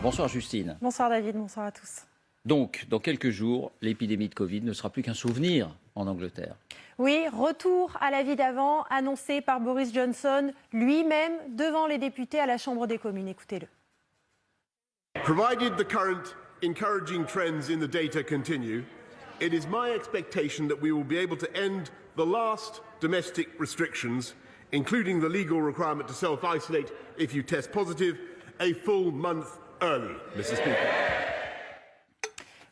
Bonsoir Justine. Bonsoir David, bonsoir à tous. Donc, dans quelques jours, l'épidémie de Covid ne sera plus qu'un souvenir en Angleterre. Oui, retour à la vie d'avant, annoncé par Boris Johnson lui-même devant les députés à la Chambre des communes. Écoutez-le. Provided the current encouraging trends in the data continue, it is my expectation that we will be able to end the last domestic restrictions, including the legal requirement to self-isolate if you test positive, a full month early, Mr. Speaker.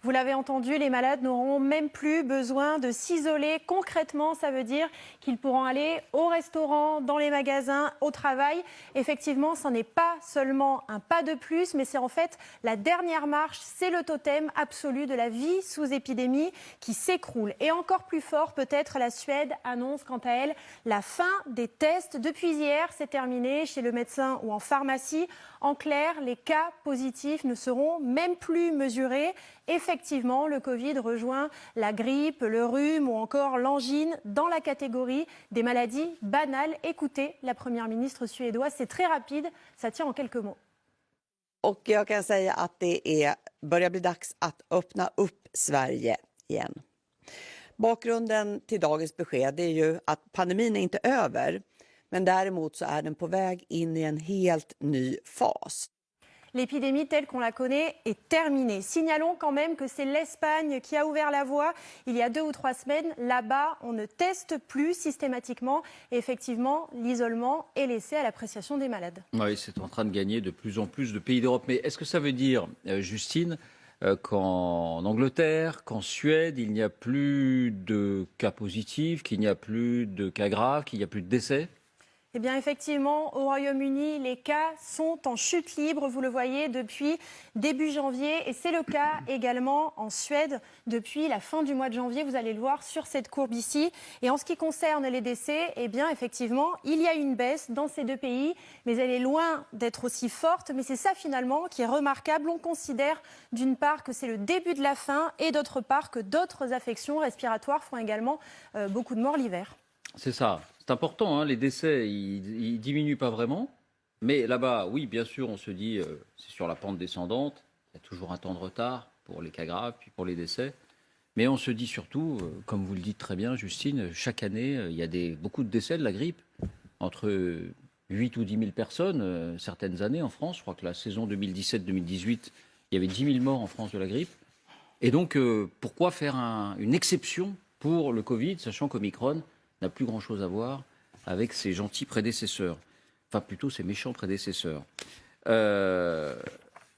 Vous l'avez entendu, les malades n'auront même plus besoin de s'isoler. Concrètement, ça veut dire qu'ils pourront aller au restaurant, dans les magasins, au travail. Effectivement, ce n'est pas seulement un pas de plus, mais c'est en fait la dernière marche. C'est le totem absolu de la vie sous épidémie qui s'écroule. Et encore plus fort, peut-être, la Suède annonce quant à elle la fin des tests. Depuis hier, c'est terminé chez le médecin ou en pharmacie. En clair, les cas positifs ne seront même plus mesurés. Effectivement, le Covid rejoint la grippe, le rhume ou encore l'angine dans la catégorie des maladies banales. Écoutez la première ministre suédoise, c'est très rapide, ça tient en quelques mots. Och jag kan säga att det börjar bli dags att öppna upp Sverige igen. Bakgrunden till dagens besked är ju att pandemin är inte över, men däremot så är den på väg in i en helt ny fas. L'épidémie telle qu'on la connaît est terminée. Signalons quand même que c'est l'Espagne qui a ouvert la voie il y a 2 ou 3 semaines. Là-bas, on ne teste plus systématiquement. Et effectivement, l'isolement est laissé à l'appréciation des malades. Oui, c'est en train de gagner de plus en plus de pays d'Europe. Mais est-ce que ça veut dire, Justine, qu'en Angleterre, qu'en Suède, il n'y a plus de cas positifs, qu'il n'y a plus de cas graves, qu'il n'y a plus de décès ? Eh bien, effectivement, au Royaume-Uni, les cas sont en chute libre, vous le voyez, depuis début janvier. Et c'est le cas également en Suède depuis la fin du mois de janvier. Vous allez le voir sur cette courbe ici. Et en ce qui concerne les décès, eh bien, effectivement, il y a une baisse dans ces 2 pays, mais elle est loin d'être aussi forte. Mais c'est ça, finalement, qui est remarquable. On considère, d'une part, que c'est le début de la fin et d'autre part, que d'autres affections respiratoires font également beaucoup de morts l'hiver. C'est ça. C'est important, hein, les décès, ils diminuent pas vraiment. Mais là-bas, oui, bien sûr, on se dit, c'est sur la pente descendante. Il y a toujours un temps de retard pour les cas graves, puis pour les décès. Mais on se dit surtout, comme vous le dites très bien, Justine, chaque année, il y a beaucoup de décès de la grippe. Entre 8 ou 10 000 personnes, certaines années en France. Je crois que la saison 2017-2018, il y avait 10 000 morts en France de la grippe. Et donc, pourquoi faire une exception pour le Covid, sachant qu'Omicron n'a plus grand-chose à voir avec ses gentils prédécesseurs. Enfin, plutôt ses méchants prédécesseurs.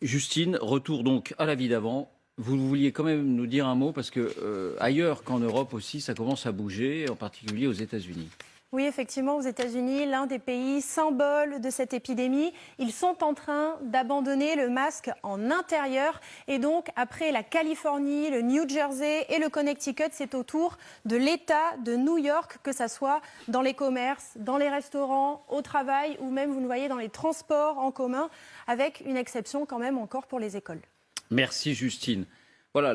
Justine, retour donc à la vie d'avant. Vous vouliez quand même nous dire un mot, parce que ailleurs qu'en Europe aussi, ça commence à bouger, en particulier aux États-Unis. Oui, effectivement, aux États-Unis, l'un des pays symboles de cette épidémie, ils sont en train d'abandonner le masque en intérieur. Et donc, après la Californie, le New Jersey et le Connecticut, c'est au tour de l'État de New York, que ça soit dans les commerces, dans les restaurants, au travail ou même, vous le voyez, dans les transports en commun, avec une exception quand même encore pour les écoles. Merci Justine.